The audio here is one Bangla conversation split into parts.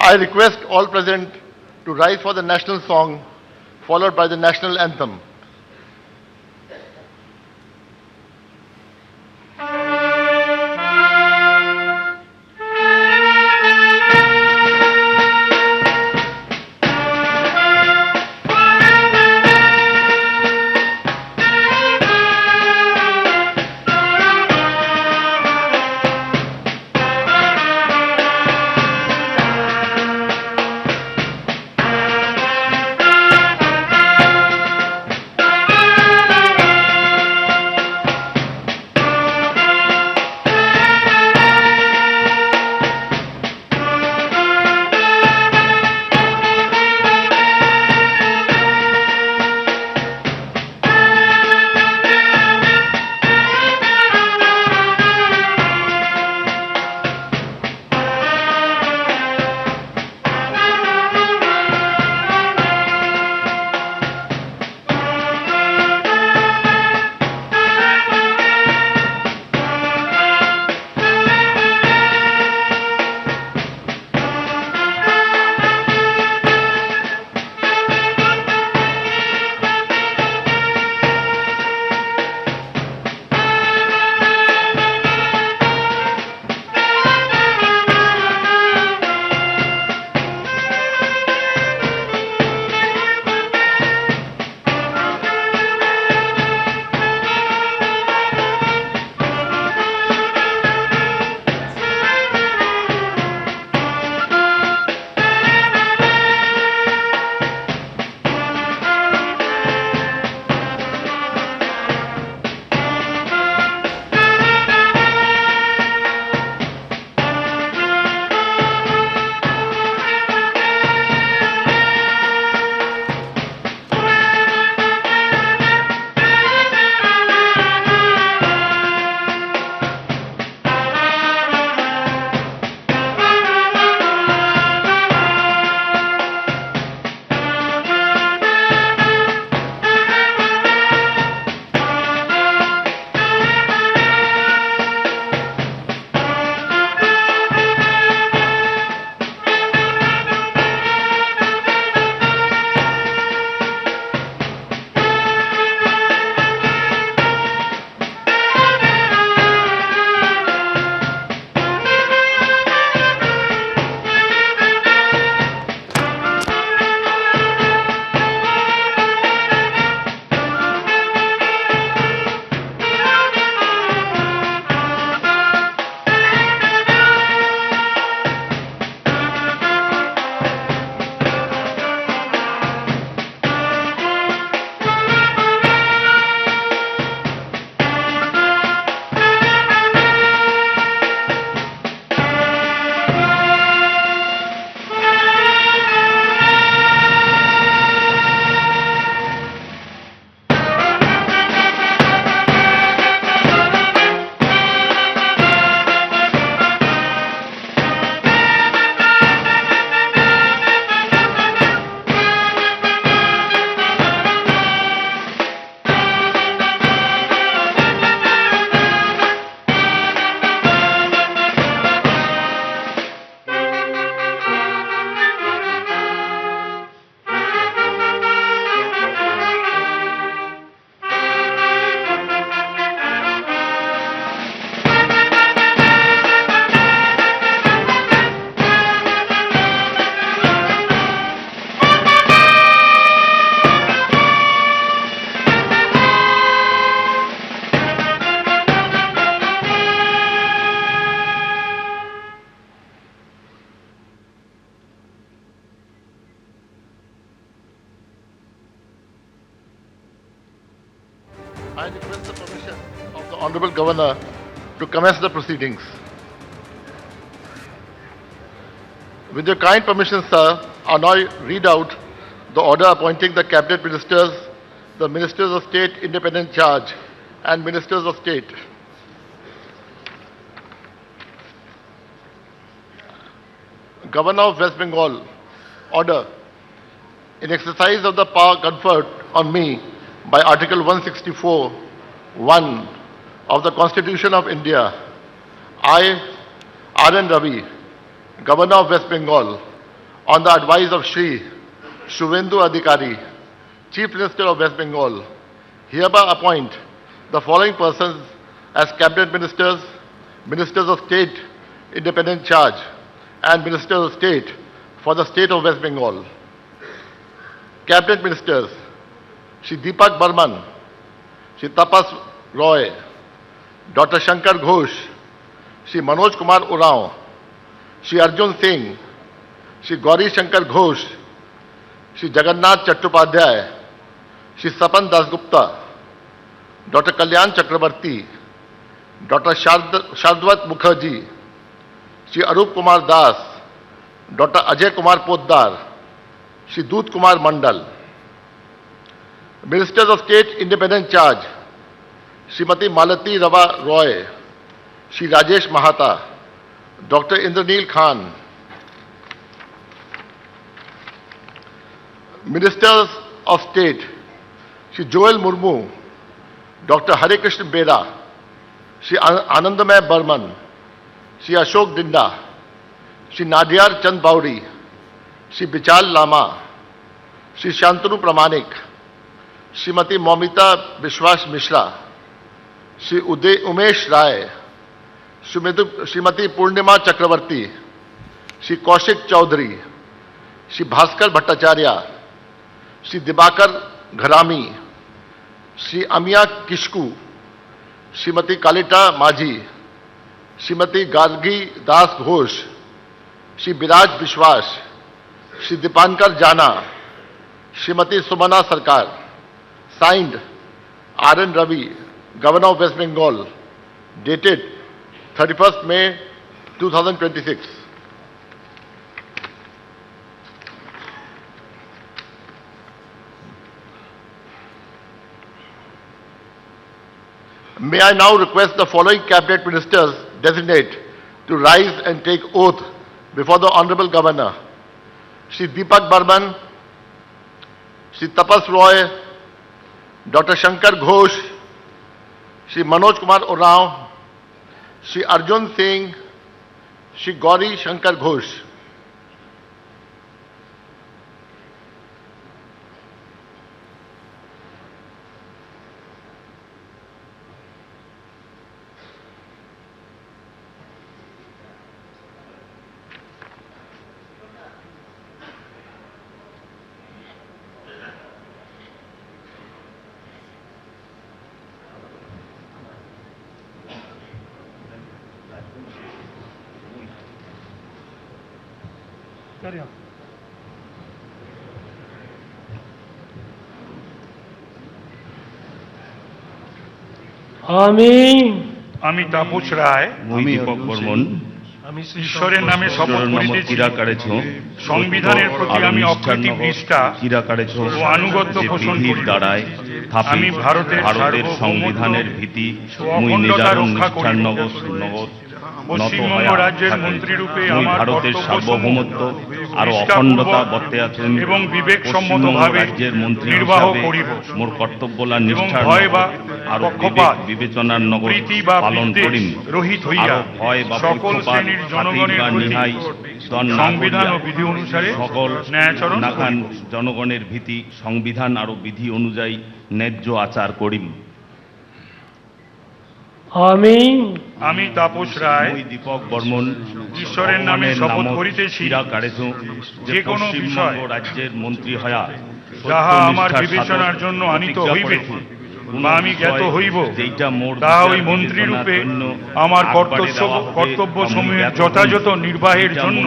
I request all present to rise for the national song, followed by the national anthem. I request the permission of the Honorable Governor to commence the proceedings. With your kind permission, sir, I now read out the order appointing the Cabinet Ministers, the Ministers of State Independent Charge, and Ministers of State. Governor of West Bengal, order. In exercise of the power conferred on me by Article 164(1) of the Constitution of India, I, R.N. Ravi, Governor of West Bengal, on the advice of Shri Shuvendu Adhikari, Chief Minister of West Bengal, hereby appoint the following persons as Cabinet Ministers, Ministers of State, Independent Charge, and Ministers of State for the State of West Bengal. Cabinet Ministers, Shri Deepak Burman, Shri Tapas Roy, Dr. Shankar Ghosh, Shri Manoj Kumar Urao, Shri Arjun Singh, Shri Gauri Shankar Ghosh, Shri Jagannath Chattopadhyay, Shri Sapan Dasgupta, Dr. Kalyan Chakrabarti, Dr. Shardwat Mukherjee, Shri Arup Kumar Das, Dr. Ajay Kumar Poddar, Shri Doot Kumar Mandal. Ministers of State Independent Charge, Srimati Malati Rava Roy, Shri Rajesh Mahata, Dr. Indraneel Khan. Ministers of State, Shri Joel Murmu, Dr. Hare Krishna Bera, Shri Anandamay Burman, Shri Ashok Dinda, Shri Nadiyar Chand Bauri, Shri Bichal Lama, Shri Shantanu Pramanik, Srimati Momita Vishwas Mishra, Shri Umesh Rai, Srimati Purnima Chakravarti, Shri Kaushik Chaudhary, Shri Bhaskar Bhattacharya, Shri Dibakar Gharami, Shri Amiya Kishku, Srimati Kalita Maji, Srimati Gargi Das Ghosh, Shri Biraj Vishwas, Shri Dipankar Jana, Srimati Sumana Sarkar. Signed, R.N. Ravi, Governor of West Bengal, dated 31st May 2026. May I now request the following Cabinet Ministers designate to rise and take oath before the Honorable Governor: Shri Deepak Burman, Shri Tapas Roy, Dr. Shankar Ghosh, Shri Manoj Kumar Urao, Shri Arjun Singh, Shri Gauri Shankar Ghosh. Carry on. আমি তাপস রায় মুই দীপক বর্মন ঈশ্বরের নামে শপথ করিতেছি সংবিধানের প্রতি আমি অকৃত্রিম নিষ্ঠা ও আনুগত্য পোষণ করি। দ্বারায় আমি ভারতের সংবিধানের ভীতি মুই নিদারুণ নিষ্ঠার নগদ পশ্চিমবঙ্গ রাজ্যের মন্ত্রী রূপে আমার ভারতের সার্বভৌমত্ব আর অখণ্ডতা বর্তে আছেন এবং বিবেকসম্মতভাবে রাজ্যের মন্ত্রী নির্বাহ হিসাবে করিব। মোর কর্তব্যলা এবং নিষ্ঠার ভয় বা আর পক্ষপাত, বিবেচনার নগদ প্রীতি বা পালন বিদ্বেষ করিম। রহিত হইয়া আরো ভয় বা সকল পক্ষপাত, শ্রেণীর জনগণের খাতির বা প্রতি নিহাই দন না সংবিধান ও করিয়া বিধি অনুসারে সকল ন্যায়াচরণ নাখান করিব। জনগণের ভীতি সংবিধান আর বিধি অনুযায়ী ন্যায্য আচার করিম। আমি তাপস রায় মুই দীপক বর্মন ঈশ্বরের নামে শপথ করিতেছি যে কোনো বিষয় রাজ্যের মন্ত্রী হয়া যাহা আমার বিবেচনার জন্য আনিত হইবে বা আমি জ্ঞাত হইব, তাহা ওই মন্ত্রী রূপে আমার কর্তব্য সমূহের যথাযথ নির্বাহের জন্য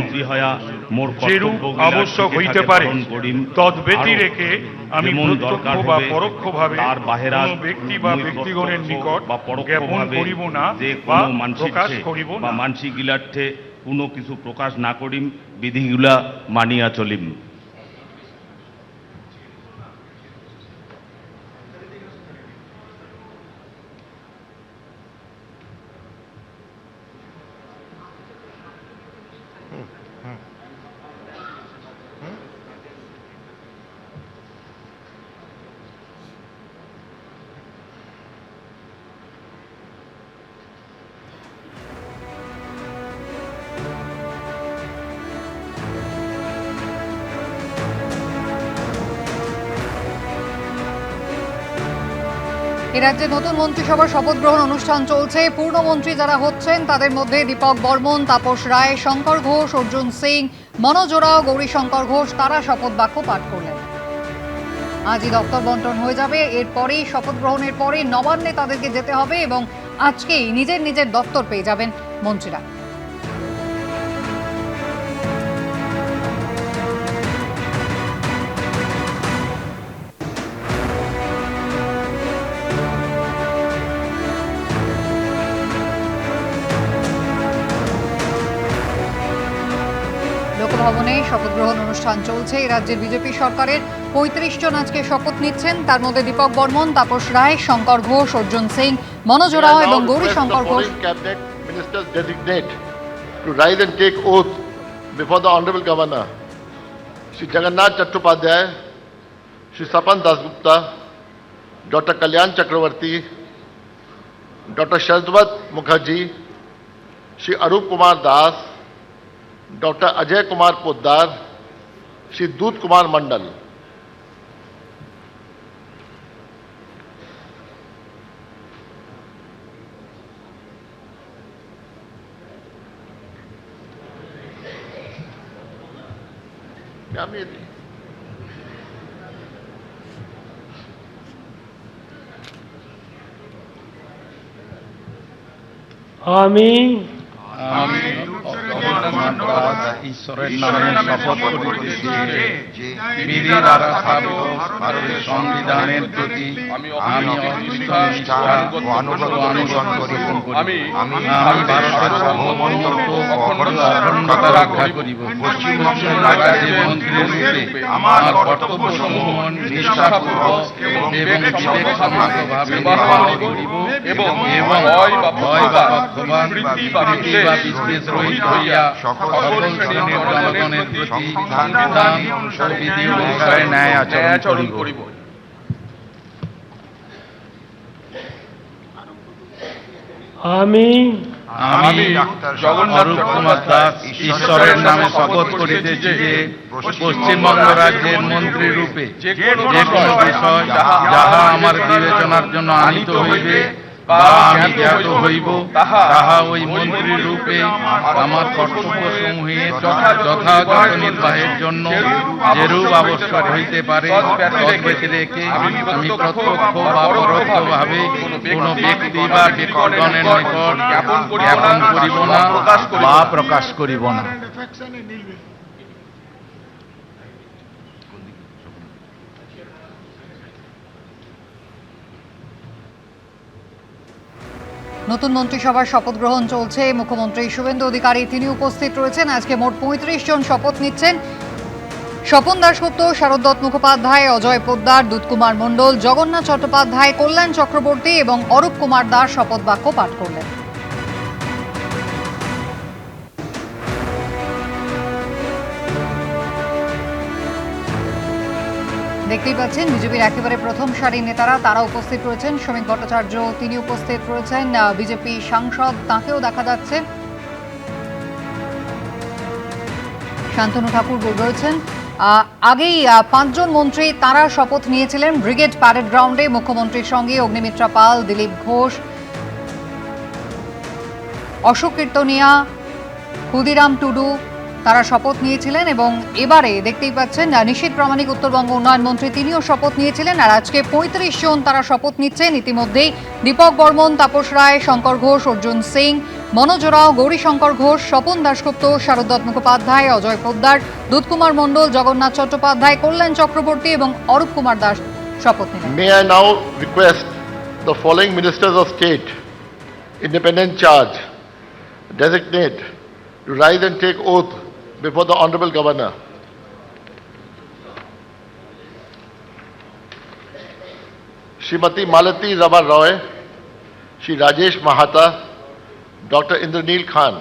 যেরূপ আবশ্যক হইতে পারে তদ্ব্যতি রেখে আমি প্রত্যক্ষ বা পরোক্ষভাবে কোনো ব্যক্তি বা ব্যক্তিগণের নিকট জ্ঞাপন করিব না বা প্রকাশ করিব না। মানসিক গিলার্থে কোনো কিছু প্রকাশ না করিম, বিধিগুলা মানিয়া চলিম। এ রাজ্যে নতুন মন্ত্রিসভার শপথ গ্রহণ অনুষ্ঠান চলছে। পূর্ণমন্ত্রী যারা হচ্ছেন তাদের মধ্যে দীপক বর্মন, তাপস রায়, শঙ্কর ঘোষ, অর্জুন সিং, মনোজ ওরাও, গৌরীশঙ্কর ঘোষ তারা শপথ বাক্য পাঠ করলেন। আজই দপ্তর বন্টন হয়ে যাবে। এরপরেই শপথ গ্রহণের পরে নবান্নে তাদেরকে যেতে হবে এবং আজকেই নিজের নিজের দপ্তর পেয়ে যাবেন মন্ত্রীরা। লোকভবনে শপথ গ্রহণ অনুষ্ঠান চলছে। এই রাজ্যের বিজেপি সরকারের ৩৫ জন আজকে শপথ নিচ্ছেন। তার মধ্যে দীপক বর্মন, তাপস রায়, শঙ্কর ঘোষ, অর্জুন সিং, মনোজ ওরাও এবং Gourishankar Ghosh. Cabinet ministers designate to rise and take oath before the Honorable Governor, Shri Jagannath Chattopadhyay, Shri Sapan Dasgupta, Dr. Kalyan Chakravarti, Dr. Shardvat Mukherjee, Shri Arup Kumar Das, Dr. Ajay Kumar Poddar, Shri Dut Kumar Mandal. क्या मेरी আমি ঈশ্বরের নামে শপথ করিতেছি যে বিধির আরাধ্য ভারতের সংবিধানের প্রতি আমি নিষ্ঠা ও অনুসরণ করিব। আমি ভারতের সার্বভৌমত্ব ও অখণ্ডতা রক্ষা করিব। পশ্চিমবঙ্গের রাজ্যের মন্ত্রীরূপে আমার কর্তব্যসমূহ নিষ্ঠাপূর্বক এবং বিবেকসম্মতভাবে নির্বাহ করিব এবং ভয় বা পক্ষপাত প্রীতি বা বিদ্বেষ হইয়া সকল শ্রেণীর জনগণের প্রতি সংবিধান ও বিধি অনুসারে ন্যায় আচরণ করিব। আমি অরূপ কুমার দাস ঈশ্বরের নামে শপথ করিতেছি যে পশ্চিমবঙ্গ রাজ্যের মন্ত্রী রূপে যে কোনো বিষয় যাহা আমার বিবেচনার জন্য আনিত হইবে বা আমি জ্ঞাত হইব তাহা ওই মন্ত্রী রূপে আমার কর্তব্যসমূহের যথাযথ নির্বাহের জন্য যেরূপ আবশ্যক হইতে পারে তদ্ব্যতি রেখে আমি প্রত্যক্ষ বা পরোক্ষভাবে কোনো ব্যক্তি বা ব্যক্তিগণের নিকট জ্ঞাপন করিব না বা প্রকাশ করিব না। নতুন মন্ত্রিসভার শপথ গ্রহণ চলছে। মুখ্যমন্ত্রী শুভেন্দু অধিকারী তিনি উপস্থিত রয়েছেন। আজকে মোট ৩৫ জন শপথ নিচ্ছেন। স্বপন দাশগুপ্ত, শারদ মুখোপাধ্যায়, অজয় পোদ্দার, দুত কুমার মণ্ডল, জগন্নাথ চট্টোপাধ্যায়, কল্যাণ চক্রবর্তী এবং অরূপ কুমার দাস শপথ বাক্য পাঠ করলেন। দেখতেই পাচ্ছেন বিজেপির একেবারে প্রথম সারির নেতারা তারা উপস্থিত রয়েছেন। শ্রমিক ভট্টাচার্য তিনি উপস্থিত রয়েছেন, বিজেপি সাংসদ তাকেও দেখা যাচ্ছে। শান্তনু ঠাকুর রয়েছেন। আগেই ৫ জন মন্ত্রী তারা শপথ নিয়েছিলেন ব্রিগেড প্যারেড গ্রাউন্ডে মুখ্যমন্ত্রীর সঙ্গে। অগ্নিমিত্রা পাল, দিলীপ ঘোষ, অশোক কীর্তনিয়া, ক্ষুদিরাম টুডু তারা শপথ নিয়েছিলেন এবং এবারে দেখতেই পাচ্ছেন নিশীথ প্রামাণিক উত্তরবঙ্গ উন্নয়ন মন্ত্রী তিনিও শপথ নিয়েছিলেন। আর আজকে ৩৫ জন তারা শপথ নিচ্ছেন। ইতিমধ্যেই দীপক বর্মন, তাপস রায়, শঙ্কর ঘোষ, অর্জুন সিং, মনোজ ওরাও, গৌরীশঙ্কর ঘোষ, স্বপন দাশগুপ্ত, শারদ মুখোপাধ্যায়, অজয় পোদ্দার, দুত কুমার মণ্ডল, জগন্নাথ চট্টোপাধ্যায়, কল্যাণ চক্রবর্তী এবং অরূপ কুমার দাস শপথ নিলেন। May I now request the following ministers of state, independent charge, designate to rise and take oath before the Honorable Governor. Srimati Malati Ravar Roy, Shri Rajesh Mahata, Dr. Indraneel Khan.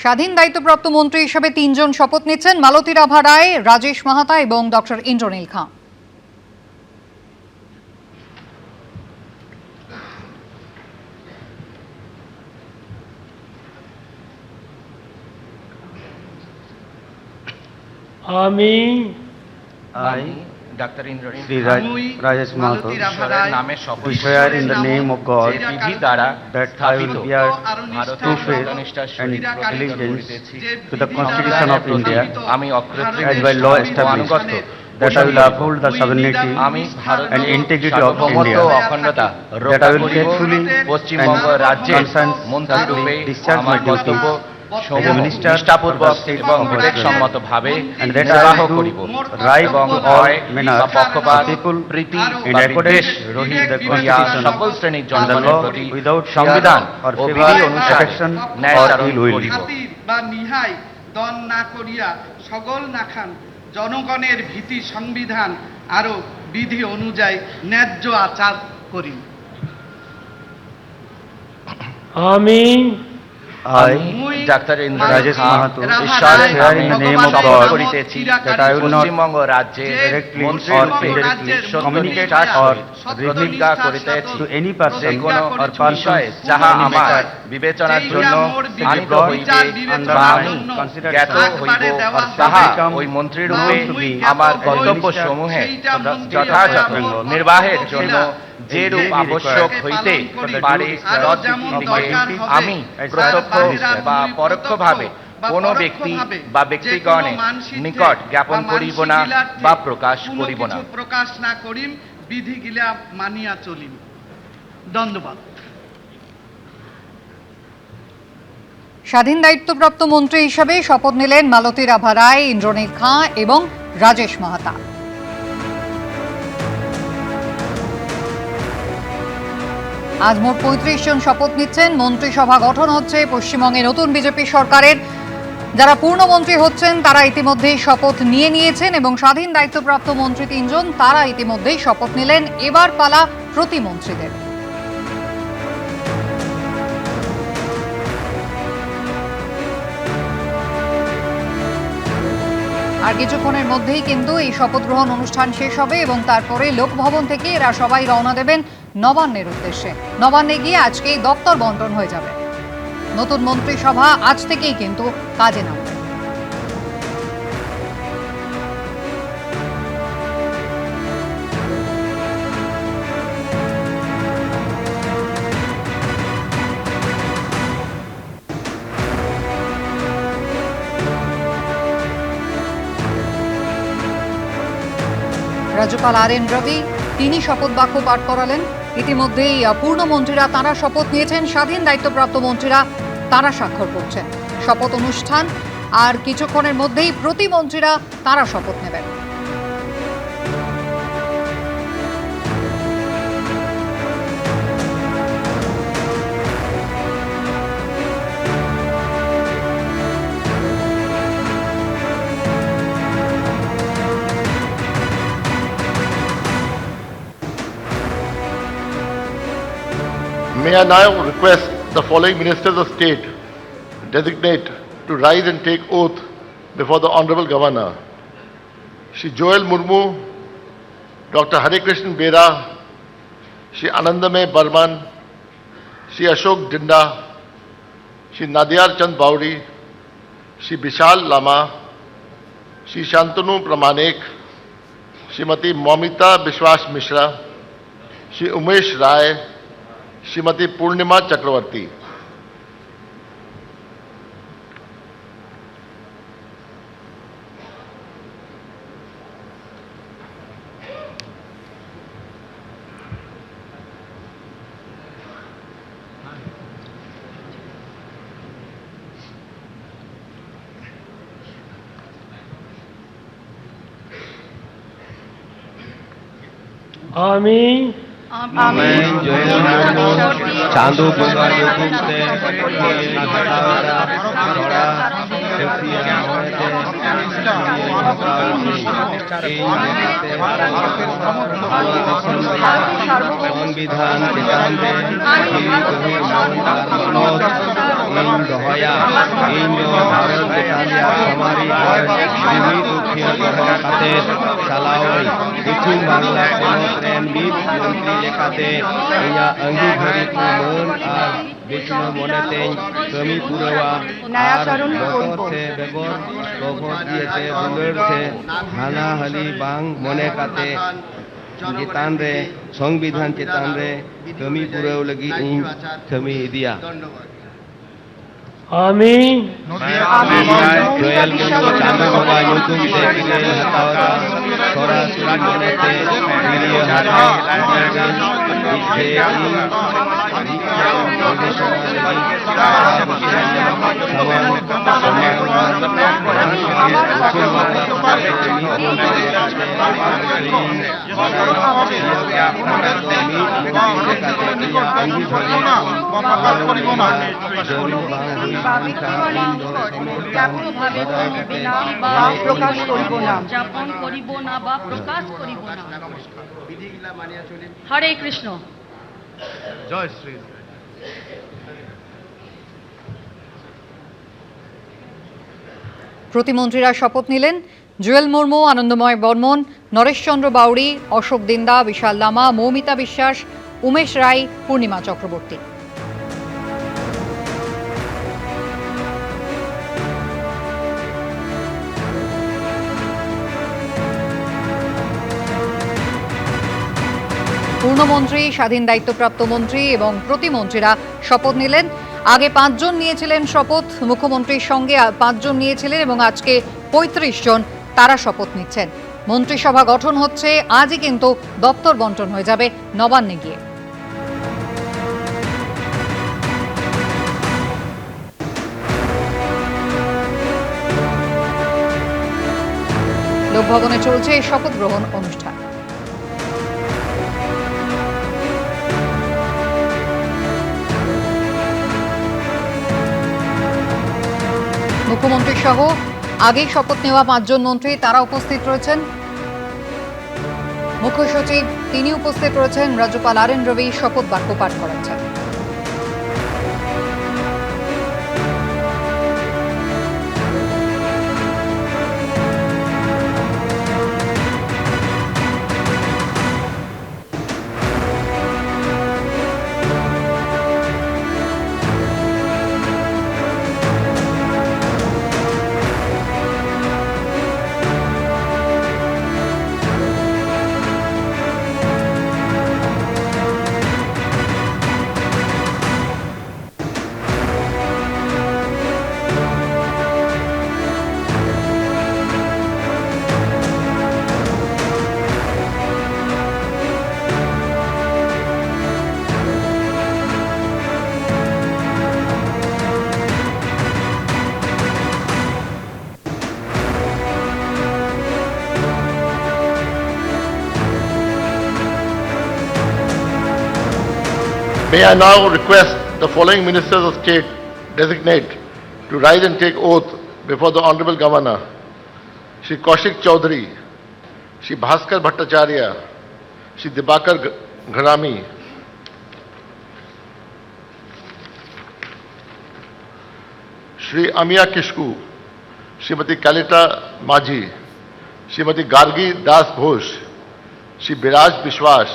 স্বাধীন দায়িত্বপ্রাপ্ত মন্ত্রী হিসেবে ৩ জন শপথ নিচ্ছেন, মালতী রাভা রায়, রাজেশ মাহাতা এবং ডক্টর ইন্দ্রনীল খাঁ। আমি doctor Indranil Sri Rajesh Mahato, ঈশ্বরের নামে শপথ do swear in the name of God বিধি দ্বারা that I স্থাপিত will bear ভারতের true faith সত্যনিষ্ঠার and সহিত allegiance করিতেছি to the Constitution of India আমি অকৃত্রিম as by law অনুগত established, that I will uphold the sovereignty আমি ভারতের and integrity of সার্বভৌমত্ব ও India, অখণ্ডতা that I রক্ষা will করিব faithfully পশ্চিমবঙ্গ and রাজ্যের conscientiously মন্ত্রী রূপে discharge আমার my duties কর্তব্য as a সমূহ minister নিষ্ঠাপূর্বক of the state এবং of West বিবেকসম্মতভাবে and that I নির্বাহ will করিব do right এবং to all ভয় manners বা পক্ষপাত of people প্রীতি in বা accordance বিদ্বেষ with রহিত the করিয়া Constitution সকল শ্রেণীর and the জনগণের law প্রতি without fear সংবিধান or ও favor, বিধি অনুসারে affection ন্যায় or আচরণ ill will. করিব বা নিহাই দন না করিয়া সকল নাখান জনগণের ভীতি সংবিধান আরো বিধি অনুযায়ী ন্যায্য আচার করি। আমি I, doctor Indranil Rajesh Khan, Mahato, ঈশ্বরের swear in the name of শপথ God করিতেছি that I will not Paschimbanga রাজ্যের directly মন্ত্রী or রূপে indirectly communicate সত্যনিষ্ঠার or সহিত প্রতিজ্ঞা করিতেছি to any person যে কোনো or person বিষয়ে যাহা any আমার matter বিবেচনার জন্য আনিত হইবে under বা my আমি consideration জ্ঞাত হইব তাহা ওই মন্ত্রী রূপে আমার কর্তব্য সমূহে যথাযথ নির্বাহের জন্য যে রূপ আবশ্যক হইতে পারে তদ্দিকে আমি প্রত্যক্ষ বা পরোক্ষভাবে কোনো ব্যক্তি বা ব্যক্তিগণের নিকট জ্ঞাপন করিব না বা প্রকাশ করিব না। প্রকাশ না করিম, বিধি গিলা মানিয়া চলিম। ধন্যবাদ। স্বাধীন দায়িত্বপ্রাপ্ত মন্ত্রী হিসাবে শপথ নিলেন মালতী রাভা রায়, ইন্দ্রনীল খাঁ এবং রাজেশ মাহাতা। আজ মোট ৩৫ জন শপথ নিচ্ছেন। মন্ত্রিসভা গঠন হচ্ছে পশ্চিমবঙ্গে নতুন বিজেপি সরকারের। যারা পূর্ণমন্ত্রী হচ্ছেন তারা ইতিমধ্যেই শপথ নিয়েছেন এবং স্বাধীন দায়িত্বপ্রাপ্ত মন্ত্রী ৩ জন তারা ইতিমধ্যেই শপথ নিলেন। এবার পালা প্রতিমন্ত্রীদের। আর কিছুক্ষণের মধ্যেই কিন্তু এই শপথ গ্রহণ অনুষ্ঠান শেষ হবে এবং তারপরে লোকভবন থেকে এরা সবাই রওনা দেবেন নবান্নের উদ্দেশ্যে। নবান্নে গিয়ে আজকেই দপ্তর বন্টন হয়ে যাবে। নতুন মন্ত্রিসভা আজ থেকেই কিন্তু কাজে নামবে। রাজ্যপাল RN রবি তিনি শপথ বাক্য পাঠ করালেন। ইতিমধ্যেই পূর্ণমন্ত্রীরা তারা শপথ নিয়েছেন, স্বাধীন দায়িত্বপ্রাপ্ত মন্ত্রীরা তারা স্বাক্ষর করছেন। শপথ অনুষ্ঠান আর কিছুক্ষণের মধ্যেই প্রতিমন্ত্রীরা তারা শপথ নেবেন। May I now request the following ministers of state designate to rise and take oath before the Honorable Governor. Shri Joel Murmu, Dr. Hare Krishnan Bera, Shri Anandamay Barman, Shri Ashok Dinda, Shri Nadiyar Chand Bauri, Shri Bishal Lama, Shri Shantanu Pramanik, Srimati Momita Bishwas Mishra, Shri Umesh Rai, Srimati Purnima Chakravarti. আমি চাঁদু সংবিধান দহয়া ভারত দক্ষিণ মহাকাতের সালাওই দক্ষিণ বাংলা পনत रेन ᱢᱤᱫ মন্ত্রী লেখাতে ইᱧᱟᱹᱜ अंगीभरी को मान और बेचना मनेतेኝ कमी पुरवा न्यायाचरण बतर से बेगर कबत दिएते दुलर से हाना हाली बांग मने काते चेतान रे संविधान चेतान रे कमी पुराव लगी इन कमी इदिया আমি जोयल मुंडो चांदो बाबा युतुम से किले हतावता सोरा सुरी मनेते वीडियो প্রকাশ করিব না যাপন করিব না বা প্রকাশ করিব না। হরে কৃষ্ণ। জয় শ্রী প্রতিমন্ত্রীরা শপথ নিলেন জুয়েল মুর্মু, আনন্দময় বর্মন, নরেশচন্দ্র বাউরি, অশোক দিন্দা, বিশাল লামা, মৌমিতা বিশ্বাস, উমেশ রায়, পূর্ণিমা চক্রবর্তী। পূর্ণমন্ত্রী, স্বাধীন দায়িত্বপ্রাপ্ত মন্ত্রী এবং প্রতিমন্ত্রীরা শপথ নিলেন। আগে 5 জন নিয়েছিলেন শপথ, মুখ্যমন্ত্রীর সঙ্গে 5 জন নিয়েছিলেন এবং আজকে 35 জন তারা শপথ নিচ্ছেন। মন্ত্রিসভা গঠন হচ্ছে, আজই কিন্তু দপ্তর বন্টন হয়ে যাবে নবান্নে গিয়ে। লোকভবনে চলছে শপথ গ্রহণ অনুষ্ঠান। মুখ্যমন্ত্রী সহ আগেই শপথ নেওয়া 5 জন মন্ত্রী তারা উপস্থিত রয়েছেন। মুখ্য সচিব তিনি উপস্থিত রয়েছেন। রাজ্যপাল RN রবি শপথ বাক্য পাঠ করাচ্ছেন। May I now request the following ministers of state designate to rise and take oath before the Honorable Governor, Shri Kaushik Chaudhary, Shri Bhaskar Bhattacharya, Shri Dibakar Gharami, Shri Amiya Kishku, Srimati Kalita Majhi, Srimati Gargi Das Ghosh, Shri Biraj Bishwas,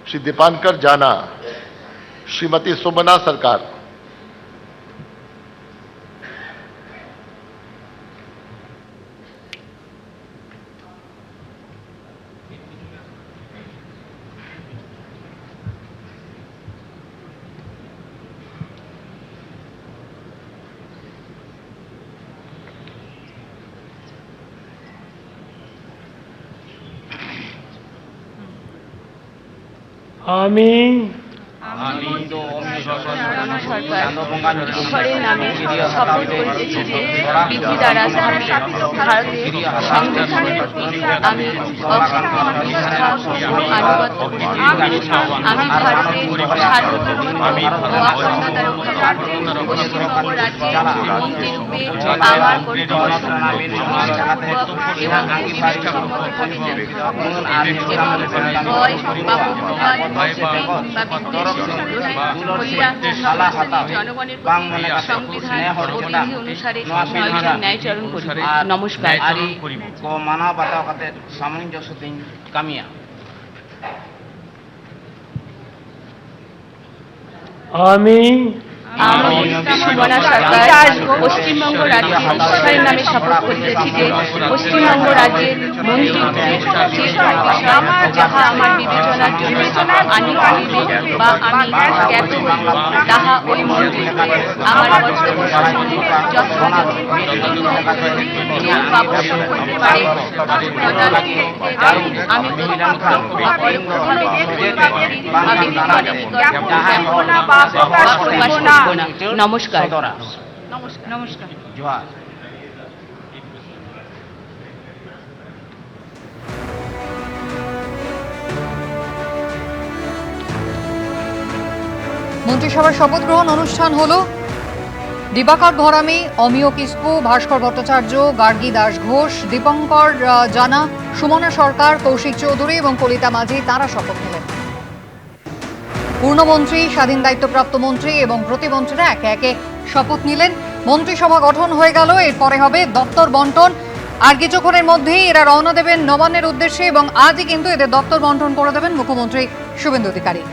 Shri Dipankar Jana, Shrimati Sumana सरकार। আমি ঈশ্বরের নামে শপথ করিতেছি যে বিধি দ্বারা ভারতের সংবিধানের প্রতি আমি অক্ষুণ্ণ নিষ্ঠা ও আনুগত্য করিব। আমি ভারতের সার্বভৌমত্ব ও অখণ্ডতা রক্ষা করতে পশ্চিমবঙ্গ রাজ্যের মন্ত্রীরূপে আমার কর্তব্য নিষ্ঠাপূর্বক এবং বিবেকসম্মত করিব এবং ভয় বা পক্ষপাত বা বিদ্বেষ হইয়া জনগণের প্রতি সংবিধান ও বিধি অনুসারে ন্যায়চরণ করিব। নমস্কার। মানা বাতা কাতে সামঞ্জস্য দিন কামিয়া। আমি সুমনা সরকার পশ্চিমবঙ্গ রাজ্যের ঈশ্বরের নামে শপথ করিতেছি যে পশ্চিমবঙ্গ রাজ্যের মন্ত্রীরূপে যে কোনো বিষয় যাহা আমার বিবেচনার জন্য আনিত হইবে বা আমি জ্ঞাত হইব, তাহা ওই মন্ত্রীরূপে আমার কর্তব্য সমূহে যথাযথ যেরূপ আবশ্যক হইতে পারে তদানুরূপে আমি প্রত্যক্ষ বা পরোক্ষভাবে মুখ্যমন্ত্রী বা ব্যক্তিগণের নিকট জ্ঞাপনা বা প্রকাশ করিব না। নমস্কার। নমস্কার। জোহার। মন্ত্রিসভার শপথ গ্রহণ অনুষ্ঠান হলো দিবাকর ঘরামি, অমিয় কিস্কু, ভাস্কর ভট্টাচার্য, গার্গী দাস ঘোষ, দীপঙ্কর জানা, সুমনা সরকার, কৌশিক চৌধুরী এবং কলিতা মাঝি তারা শপথ নিলেন। পূর্ণমন্ত্রী, স্বাধীন দায়িত্বপ্রাপ্ত মন্ত্রী এবং প্রতিমন্ত্রীরা একে একে শপথ নিলেন। মন্ত্রিসভা গঠন হয়ে গেল, এরপরে হবে দপ্তর বন্টন। আর কিছুক্ষণের মধ্যেই এরা রওনা দেবেন নবান্নের উদ্দেশ্যে এবং আজই কিন্তু এদের দপ্তর বন্টন করে দেবেন মুখ্যমন্ত্রী Suvendu Adhikari.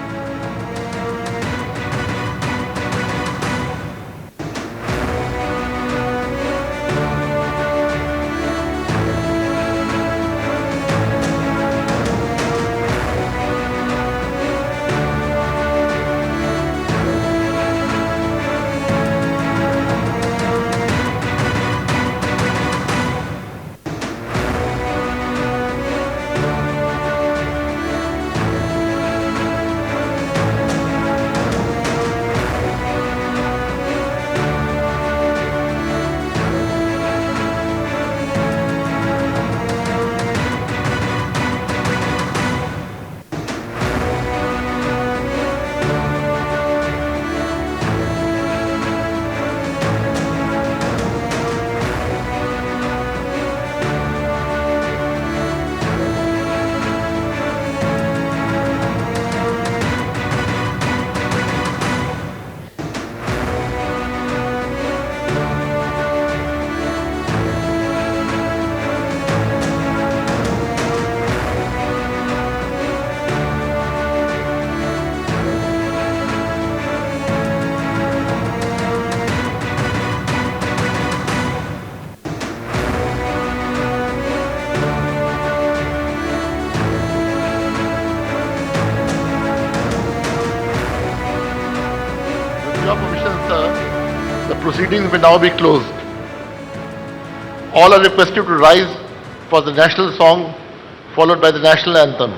With your permission, sir, the proceedings may now be closed. All are requested to rise for the national song followed by the national anthem.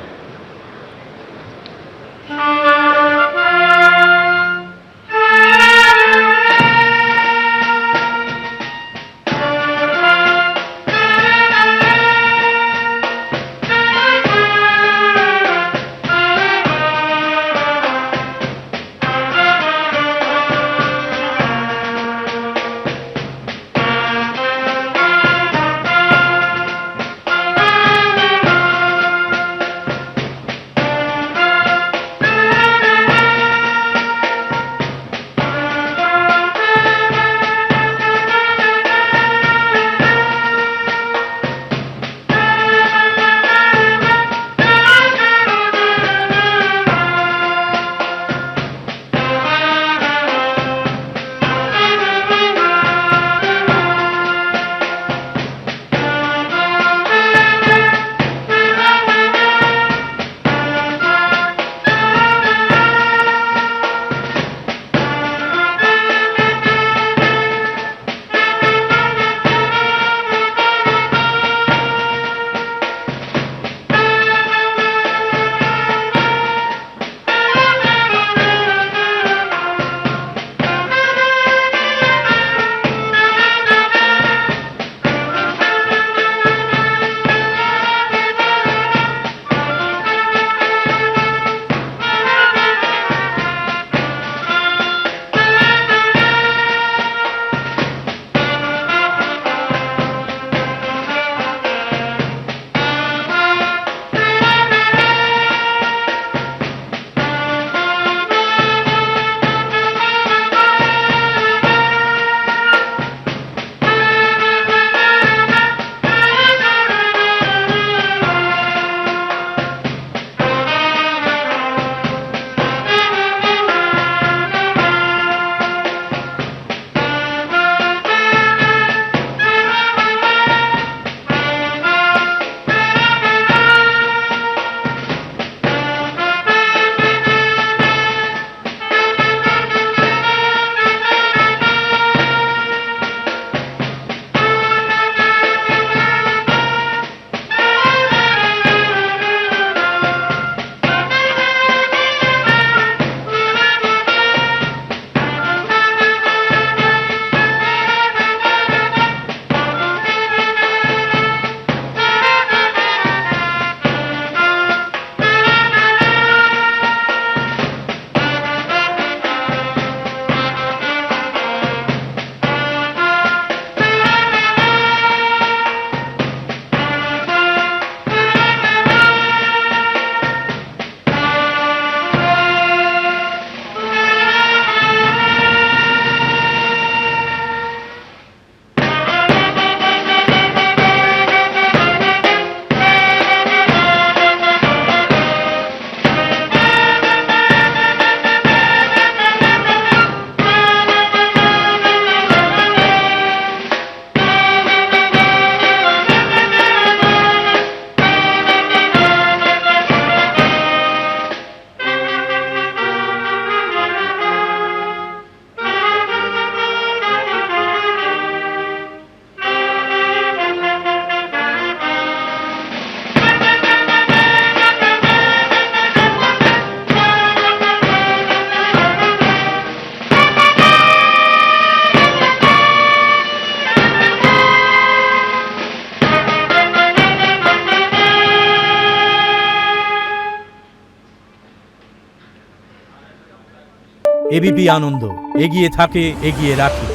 ABP Ananda, এগিয়ে থাকে, এগিয়ে রাখে।